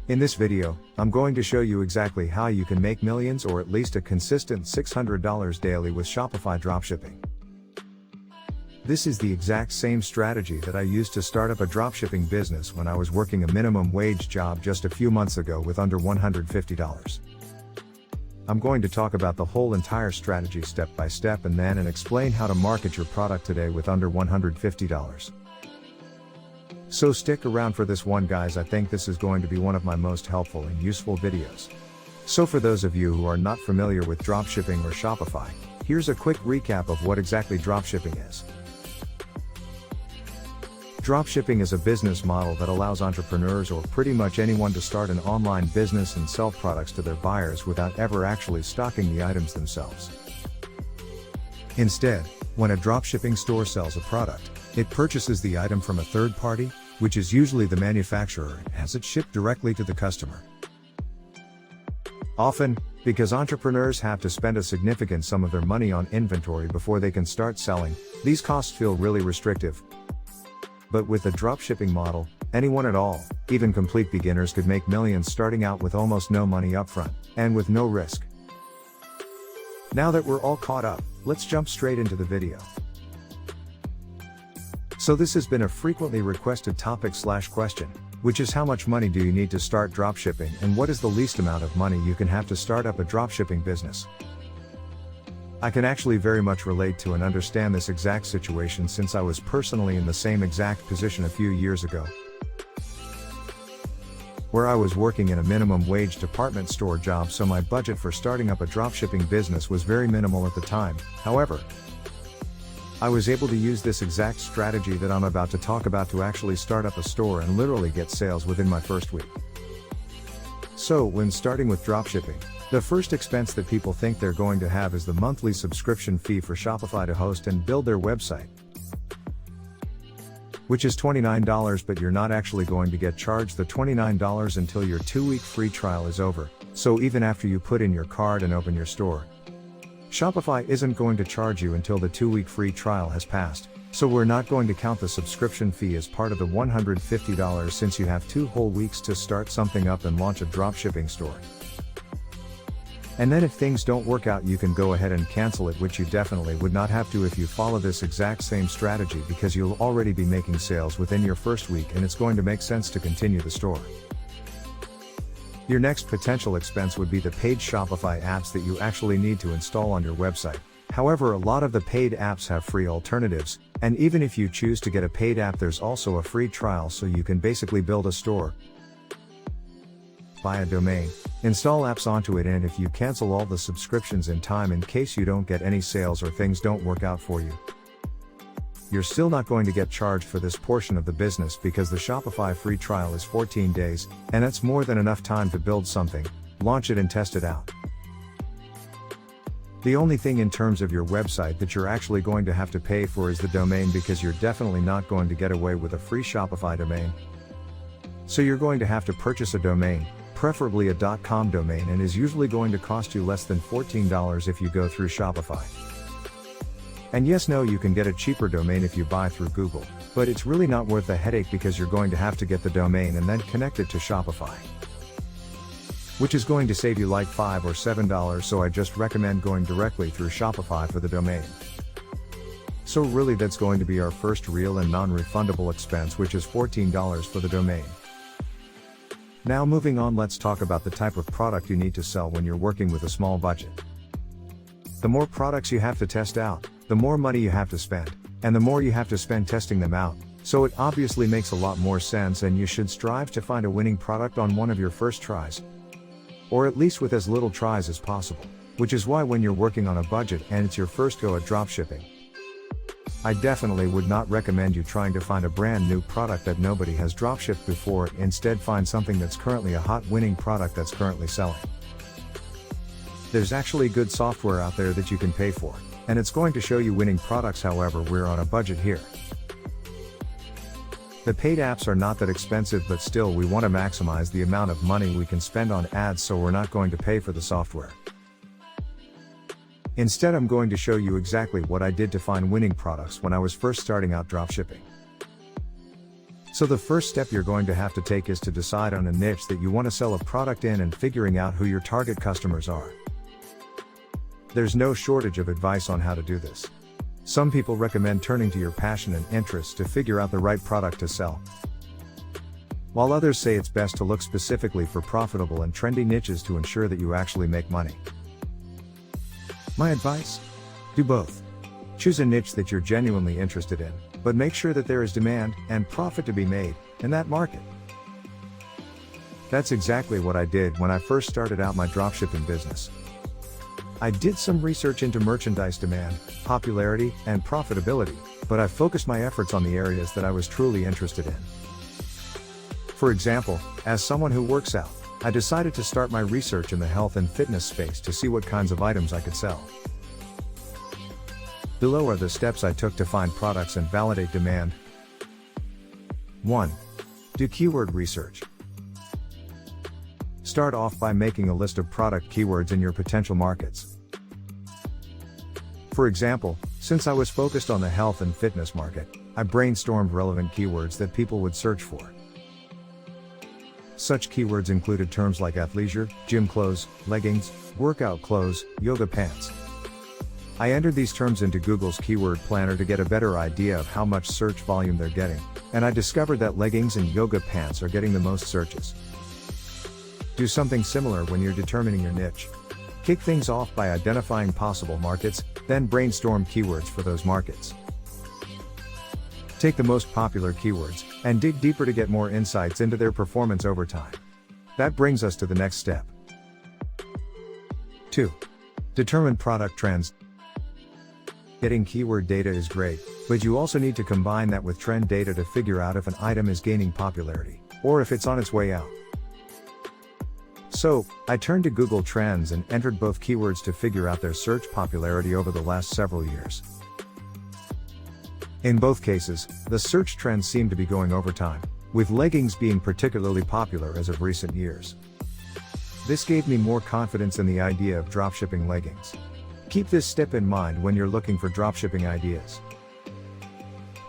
In this video, I'm going to show you exactly how you can make millions or at least a consistent $600 daily with Shopify dropshipping. This is the exact same strategy that I used to start up a dropshipping business when I was working a minimum wage job just a few months ago with under $150. I'm going to talk about the whole entire strategy step by step and explain how to market your product today with under $150. So stick around for this one, guys. I think this is going to be one of my most helpful and useful videos. So for those of you who are not familiar with dropshipping or Shopify, here's a quick recap of what exactly dropshipping is. Dropshipping is a business model that allows entrepreneurs or pretty much anyone to start an online business and sell products to their buyers without ever actually stocking the items themselves. Instead, when a dropshipping store sells a product, it purchases the item from a third party, which is usually the manufacturer, and has it shipped directly to the customer. Often, because entrepreneurs have to spend a significant sum of their money on inventory before they can start selling, these costs feel really restrictive. But with the dropshipping model, anyone at all, even complete beginners, could make millions starting out with almost no money upfront, and with no risk. Now that we're all caught up, let's jump straight into the video. So this has been a frequently requested topic/question, which is how much money do you need to start dropshipping, and what is the least amount of money you can have to start up a dropshipping business? I can actually very much relate to and understand this exact situation since I was personally in the same exact position a few years ago, where I was working in a minimum wage department store job, so my budget for starting up a dropshipping business was very minimal at the time. However, I was able to use this exact strategy that I'm about to talk about to actually start up a store and literally get sales within my first week. So when starting with dropshipping, the first expense that people think they're going to have is the monthly subscription fee for Shopify to host and build their website, which is $29, but you're not actually going to get charged the $29 until your 2-week free trial is over. So even after you put in your card and open your store, Shopify isn't going to charge you until the 2-week free trial has passed. So we're not going to count the subscription fee as part of the $150 since you have 2 whole weeks to start something up and launch a dropshipping store. And then if things don't work out, you can go ahead and cancel it, which you definitely would not have to if you follow this exact same strategy, because you'll already be making sales within your first week and it's going to make sense to continue the store. Your next potential expense would be the paid Shopify apps that you actually need to install on your website. However, a lot of the paid apps have free alternatives, and even if you choose to get a paid app, there's also a free trial, so you can basically build a store, buy a domain, install apps onto it, and if you cancel all the subscriptions in time in case you don't get any sales or things don't work out for you, you're still not going to get charged for this portion of the business, because the Shopify free trial is 14 days, and that's more than enough time to build something, launch it and test it out. The only thing in terms of your website that you're actually going to have to pay for is the domain, because you're definitely not going to get away with a free Shopify domain. So you're going to have to purchase a domain, preferably a .com domain, and is usually going to cost you less than $14 if you go through Shopify. And yes, no, you can get a cheaper domain if you buy through Google, but it's really not worth the headache, because you're going to have to get the domain and then connect it to Shopify, which is going to save you like $5 or $7, so I just recommend going directly through Shopify for the domain. So really that's going to be our first real and non-refundable expense, which is $14 for the domain. Now moving on, let's talk about the type of product you need to sell when you're working with a small budget. The more products you have to test out, the more money you have to spend, and the more you have to spend testing them out, so it obviously makes a lot more sense, and you should strive to find a winning product on one of your first tries, or at least with as little tries as possible, which is why when you're working on a budget and it's your first go at dropshipping, I definitely would not recommend you trying to find a brand new product that nobody has dropshipped before. Instead, find something that's currently a hot winning product that's currently selling. There's actually good software out there that you can pay for, and it's going to show you winning products. However, we're on a budget here. The paid apps are not that expensive, but still we want to maximize the amount of money we can spend on ads, so we're not going to pay for the software. Instead, I'm going to show you exactly what I did to find winning products when I was first starting out dropshipping. So the first step you're going to have to take is to decide on a niche that you want to sell a product in and figuring out who your target customers are. There's no shortage of advice on how to do this. Some people recommend turning to your passion and interests to figure out the right product to sell, while others say it's best to look specifically for profitable and trendy niches to ensure that you actually make money. My advice? Do both. Choose a niche that you're genuinely interested in, but make sure that there is demand and profit to be made in that market. That's exactly what I did when I first started out my dropshipping business. I did some research into merchandise demand, popularity, and profitability, but I focused my efforts on the areas that I was truly interested in. For example, as someone who works out, I decided to start my research in the health and fitness space to see what kinds of items I could sell. Below are the steps I took to find products and validate demand. 1. Do keyword research. Start off by making a list of product keywords in your potential markets. For example, since I was focused on the health and fitness market, I brainstormed relevant keywords that people would search for. Such keywords included terms like athleisure, gym clothes, leggings, workout clothes, yoga pants. I entered these terms into Google's keyword planner to get a better idea of how much search volume they're getting, and I discovered that leggings and yoga pants are getting the most searches. Do something similar when you're determining your niche. Kick things off by identifying possible markets, then brainstorm keywords for those markets. Take the most popular keywords, and dig deeper to get more insights into their performance over time. That brings us to the next step. 2. Determine product trends. Getting keyword data is great, but you also need to combine that with trend data to figure out if an item is gaining popularity, or if it's on its way out. So, I turned to Google Trends and entered both keywords to figure out their search popularity over the last several years. In both cases, the search trends seem to be going over time, with leggings being particularly popular as of recent years. This gave me more confidence in the idea of dropshipping leggings. Keep this step in mind when you're looking for dropshipping ideas.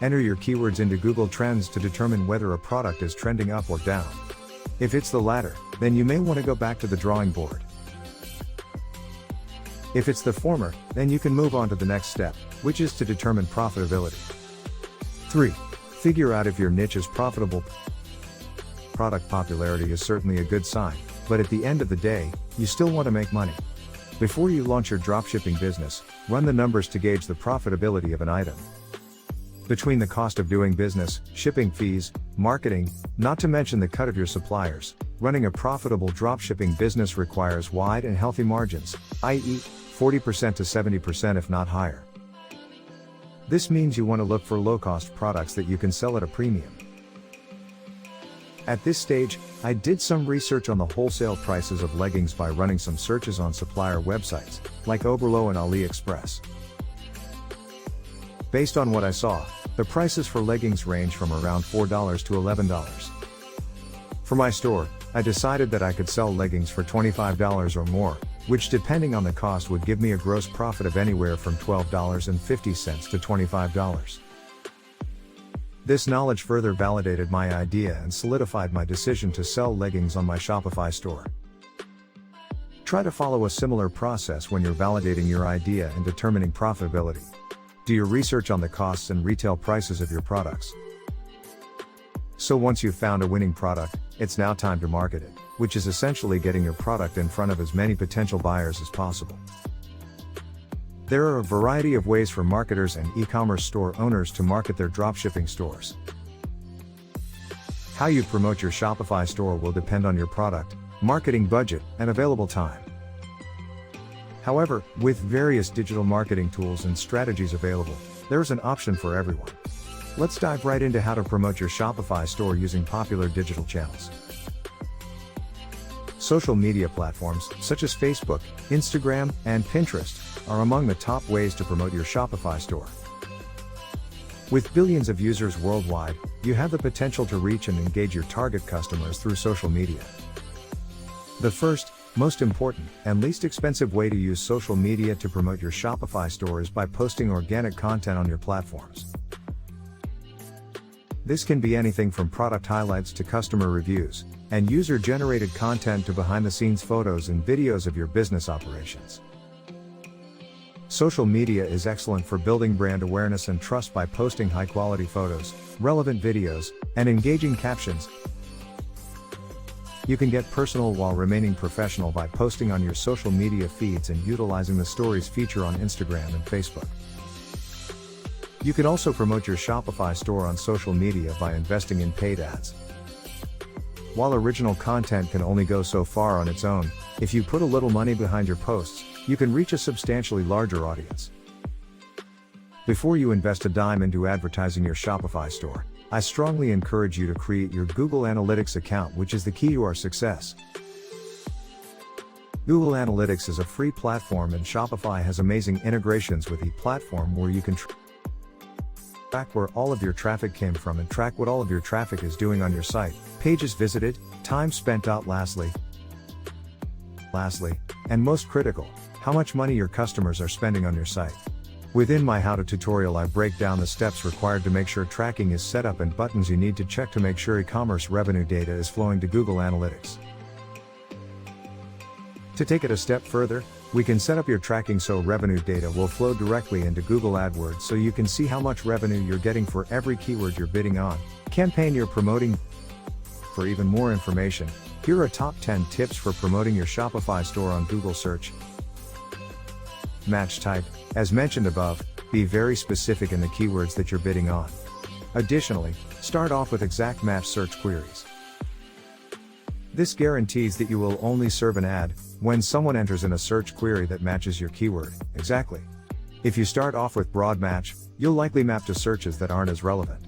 Enter your keywords into Google Trends to determine whether a product is trending up or down. If it's the latter, then you may want to go back to the drawing board. If it's the former, then you can move on to the next step, which is to determine profitability. 3. Figure out if your niche is profitable. Product popularity is certainly a good sign, but at the end of the day, you still want to make money. Before you launch your dropshipping business, run the numbers to gauge the profitability of an item. Between the cost of doing business, shipping fees, marketing, not to mention the cut of your suppliers, running a profitable dropshipping business requires wide and healthy margins, i.e., 40% to 70% if not higher. This means you want to look for low-cost products that you can sell at a premium. At this stage, I did some research on the wholesale prices of leggings by running some searches on supplier websites, like Oberlo and AliExpress. Based on what I saw, the prices for leggings range from around $4 to $11. For my store, I decided that I could sell leggings for $25 or more, which depending on the cost would give me a gross profit of anywhere from $12.50 to $25. This knowledge further validated my idea and solidified my decision to sell leggings on my Shopify store. Try to follow a similar process when you're validating your idea and determining profitability. Do your research on the costs and retail prices of your products. So once you've found a winning product, it's now time to market it, which is essentially getting your product in front of as many potential buyers as possible. There are a variety of ways for marketers and e-commerce store owners to market their dropshipping stores. How you promote your Shopify store will depend on your product, marketing budget, and available time. However, with various digital marketing tools and strategies available, there's an option for everyone. Let's dive right into how to promote your Shopify store using popular digital channels. Social media platforms, such as Facebook, Instagram, and Pinterest, are among the top ways to promote your Shopify store. With billions of users worldwide, you have the potential to reach and engage your target customers through social media. The first, most important, and least expensive way to use social media to promote your Shopify store is by posting organic content on your platforms. This can be anything from product highlights to customer reviews, and user-generated content to behind-the-scenes photos and videos of your business operations. Social media is excellent for building brand awareness and trust by posting high-quality photos, relevant videos, and engaging captions. You can get personal while remaining professional by posting on your social media feeds and utilizing the Stories feature on Instagram and Facebook. You can also promote your Shopify store on social media by investing in paid ads. While original content can only go so far on its own, if you put a little money behind your posts, you can reach a substantially larger audience. Before you invest a dime into advertising your Shopify store, I strongly encourage you to create your Google Analytics account, which is the key to our success. Google Analytics is a free platform, and Shopify has amazing integrations with each platform where you can track where all of your traffic came from and track what all of your traffic is doing on your site, pages visited, time spent. Lastly, and most critical, how much money your customers are spending on your site. Within my how-to tutorial, I break down the steps required to make sure tracking is set up and buttons you need to check to make sure e-commerce revenue data is flowing to Google Analytics. To take it a step further, we can set up your tracking so revenue data will flow directly into Google AdWords so you can see how much revenue you're getting for every keyword you're bidding on, campaign you're promoting. For even more information, here are top 10 tips for promoting your Shopify store on Google Search. Match type. As mentioned above, be very specific in the keywords that you're bidding on. Additionally, start off with exact match search queries. This guarantees that you will only serve an ad when someone enters in a search query that matches your keyword exactly. If you start off with broad match, you'll likely map to searches that aren't as relevant.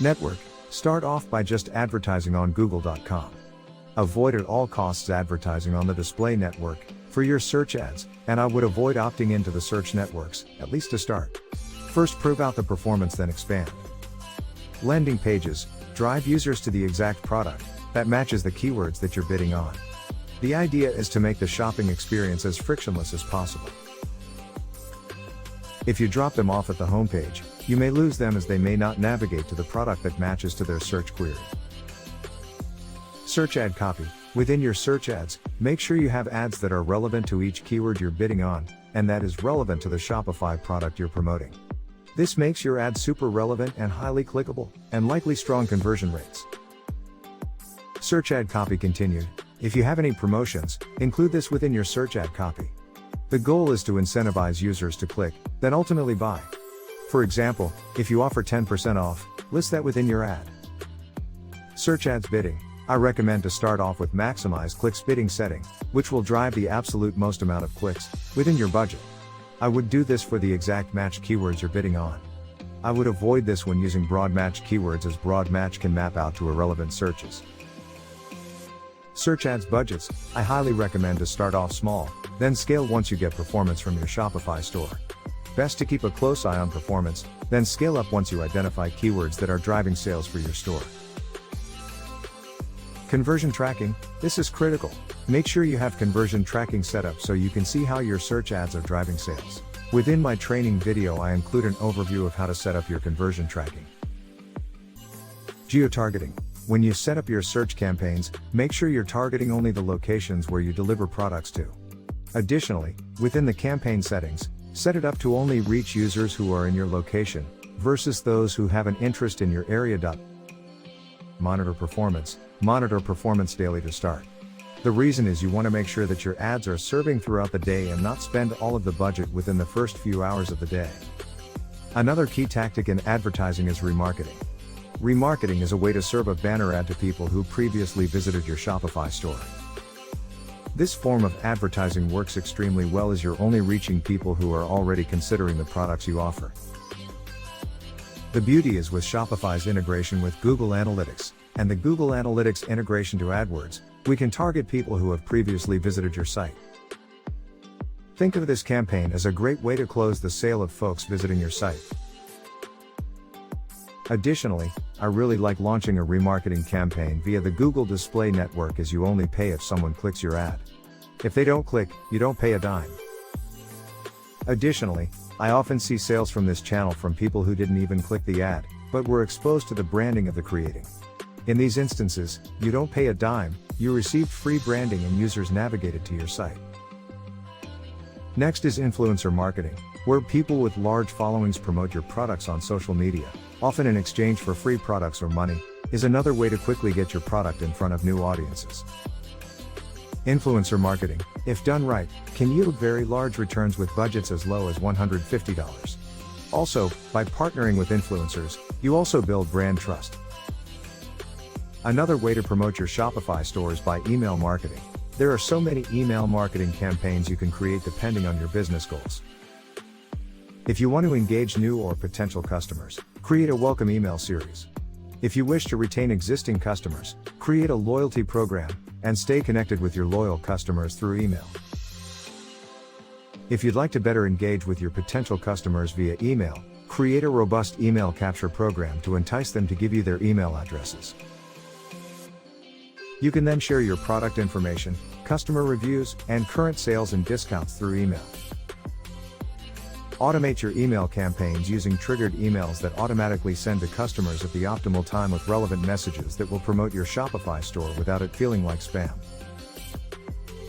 Network. Start off by just advertising on Google.com. Avoid at all costs advertising on the display network for your search ads, and I would avoid opting into the search networks, at least to start. First, prove out the performance, then expand. Landing pages. Drive users to the exact product that matches the keywords that you're bidding on. The idea is to make the shopping experience as frictionless as possible. If you drop them off at the homepage, you may lose them as they may not navigate to the product that matches to their search query. Search ad copy. Within your search ads, make sure you have ads that are relevant to each keyword you're bidding on, and that is relevant to the Shopify product you're promoting. This makes your ad super relevant and highly clickable, and likely strong conversion rates. Search ad copy continued. If you have any promotions, include this within your search ad copy. The goal is to incentivize users to click, then ultimately buy. For example, if you offer 10% off, list that within your ad. Search ads bidding. I recommend to start off with maximize clicks bidding setting, which will drive the absolute most amount of clicks within your budget. I would do this for the exact match keywords you're bidding on. I would avoid this when using broad match keywords, as broad match can map out to irrelevant searches. Search ads budgets. I highly recommend to start off small, then scale once you get performance from your Shopify store. Best to keep a close eye on performance, then scale up once you identify keywords that are driving sales for your store. Conversion tracking. This is critical. Make sure you have conversion tracking set up so you can see how your search ads are driving sales. Within my training video, I include an overview of how to set up your conversion tracking. Geo-targeting. When you set up your search campaigns, make sure you're targeting only the locations where you deliver products to. Additionally, within the campaign settings, set it up to only reach users who are in your location, versus those who have an interest in your area. Monitor performance. Monitor performance daily to start. The reason is you want to make sure that your ads are serving throughout the day and not spend all of the budget within the first few hours of the day. Another key tactic in advertising is remarketing. Remarketing is a way to serve a banner ad to people who previously visited your Shopify store. This form of advertising works extremely well as you're only reaching people who are already considering the products you offer. The beauty is with Shopify's integration with Google Analytics, and the Google Analytics integration to AdWords, we can target people who have previously visited your site. Think of this campaign as a great way to close the sale of folks visiting your site. Additionally, I really like launching a remarketing campaign via the Google Display Network, as you only pay if someone clicks your ad. If they don't click, you don't pay a dime. Additionally, I often see sales from this channel from people who didn't even click the ad, but were exposed to the branding of the creating. In these instances, you don't pay a dime, you received free branding and users navigated to your site. Next is influencer marketing, where people with large followings promote your products on social media, often in exchange for free products or money, is another way to quickly get your product in front of new audiences. Influencer marketing, if done right, can yield very large returns with budgets as low as $150. Also, by partnering with influencers, you also build brand trust. Another way to promote your Shopify store is by email marketing. There are so many email marketing campaigns you can create depending on your business goals. If you want to engage new or potential customers, create a welcome email series. If you wish to retain existing customers, create a loyalty program, and stay connected with your loyal customers through email. If you'd like to better engage with your potential customers via email, create a robust email capture program to entice them to give you their email addresses. You can then share your product information, customer reviews, and current sales and discounts through email. Automate your email campaigns using triggered emails that automatically send to customers at the optimal time with relevant messages that will promote your Shopify store without it feeling like spam.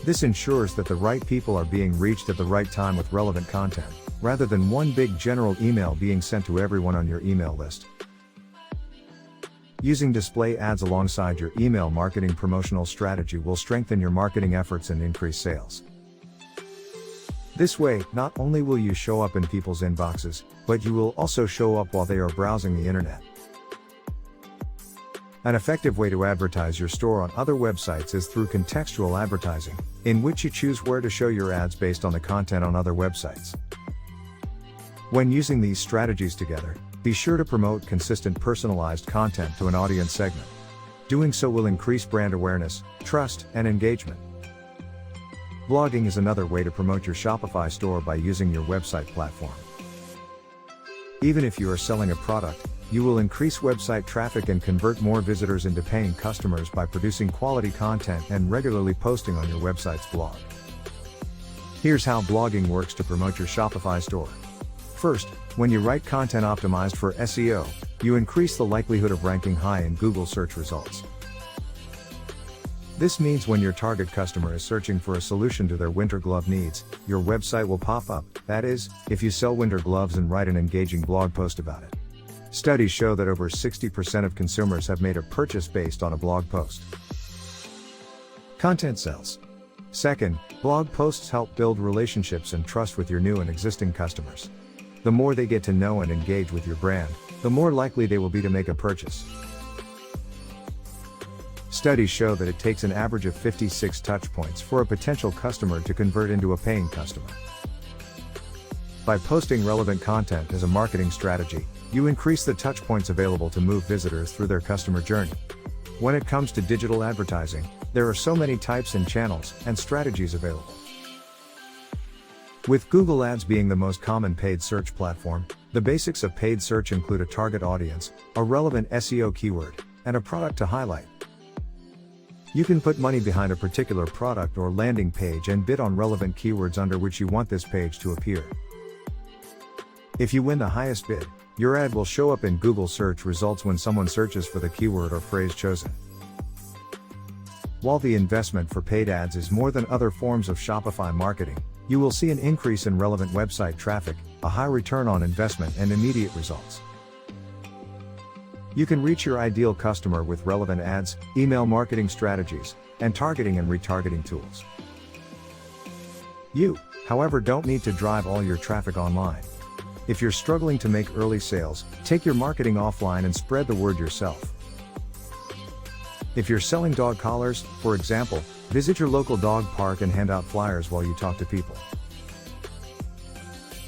This ensures that the right people are being reached at the right time with relevant content, rather than one big general email being sent to everyone on your email list. Using display ads alongside your email marketing promotional strategy will strengthen your marketing efforts and increase sales. This way, not only will you show up in people's inboxes, but you will also show up while they are browsing the internet. An effective way to advertise your store on other websites is through contextual advertising, in which you choose where to show your ads based on the content on other websites. When using these strategies together, be sure to promote consistent personalized content to an audience segment. Doing so will increase brand awareness, trust, and engagement. Blogging is another way to promote your Shopify store by using your website platform. Even if you are selling a product, you will increase website traffic and convert more visitors into paying customers by producing quality content and regularly posting on your website's blog. Here's how blogging works to promote your Shopify store. First, when you write content optimized for SEO, you increase the likelihood of ranking high in Google search results. This means when your target customer is searching for a solution to their winter glove needs, your website will pop up, that is, if you sell winter gloves and write an engaging blog post about it. Studies show that over 60% of consumers have made a purchase based on a blog post. Content sells. Second, blog posts help build relationships and trust with your new and existing customers. The more they get to know and engage with your brand, the more likely they will be to make a purchase. Studies show that it takes an average of 56 touch points for a potential customer to convert into a paying customer. By posting relevant content as a marketing strategy, you increase the touch points available to move visitors through their customer journey. When it comes to digital advertising, there are so many types and channels and strategies available. With Google Ads being the most common paid search platform, the basics of paid search include a target audience, a relevant SEO keyword, and a product to highlight. You can put money behind a particular product or landing page and bid on relevant keywords under which you want this page to appear. If you win the highest bid, your ad will show up in Google search results when someone searches for the keyword or phrase chosen. While the investment for paid ads is more than other forms of Shopify marketing, you will see an increase in relevant website traffic, a high return on investment, and immediate results. You can reach your ideal customer with relevant ads, email marketing strategies, and targeting and retargeting tools. You, however, don't need to drive all your traffic online. If you're struggling to make early sales, take your marketing offline and spread the word yourself. If you're selling dog collars, for example, visit your local dog park and hand out flyers while you talk to people.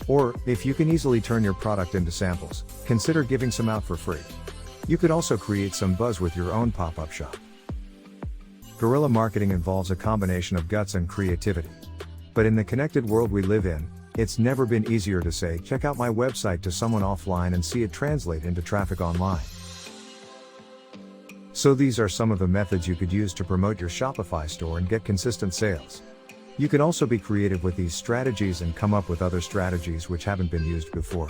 Or, if you can easily turn your product into samples, consider giving some out for free. You could also create some buzz with your own pop-up shop. Guerrilla marketing involves a combination of guts and creativity. But in the connected world we live in, it's never been easier to say, check out my website to someone offline and see it translate into traffic online. So these are some of the methods you could use to promote your Shopify store and get consistent sales. You can also be creative with these strategies and come up with other strategies which haven't been used before.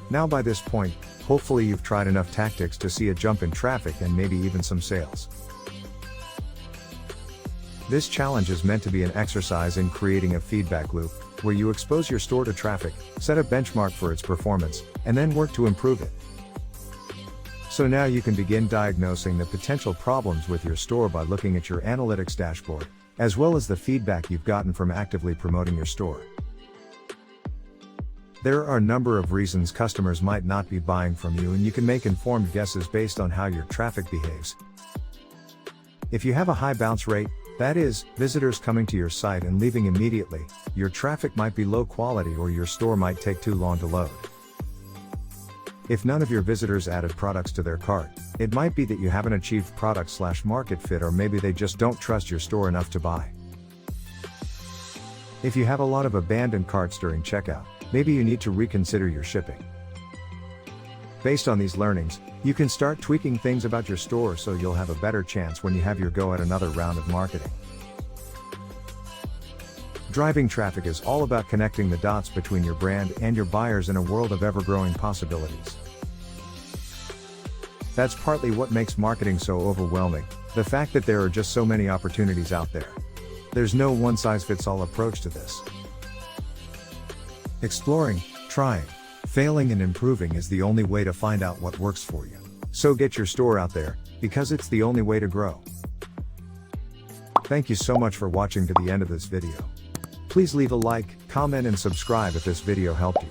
Now by this point, hopefully you've tried enough tactics to see a jump in traffic and maybe even some sales. This challenge is meant to be an exercise in creating a feedback loop, where you expose your store to traffic, set a benchmark for its performance, and then work to improve it. So now you can begin diagnosing the potential problems with your store by looking at your analytics dashboard, as well as the feedback you've gotten from actively promoting your store. There are a number of reasons customers might not be buying from you, and you can make informed guesses based on how your traffic behaves. If you have a high bounce rate, that is, visitors coming to your site and leaving immediately, your traffic might be low quality or your store might take too long to load. If none of your visitors added products to their cart, it might be that you haven't achieved product/market fit, or maybe they just don't trust your store enough to buy. If you have a lot of abandoned carts during checkout, maybe you need to reconsider your shipping. Based on these learnings, you can start tweaking things about your store so you'll have a better chance when you have your go at another round of marketing. Driving traffic is all about connecting the dots between your brand and your buyers in a world of ever-growing possibilities. That's partly what makes marketing so overwhelming, the fact that there are just so many opportunities out there. There's no one-size-fits-all approach to this. Exploring, trying, failing and improving is the only way to find out what works for you. So get your store out there, because it's the only way to grow. Thank you so much for watching to the end of this video. Please leave a like, comment and subscribe if this video helped you.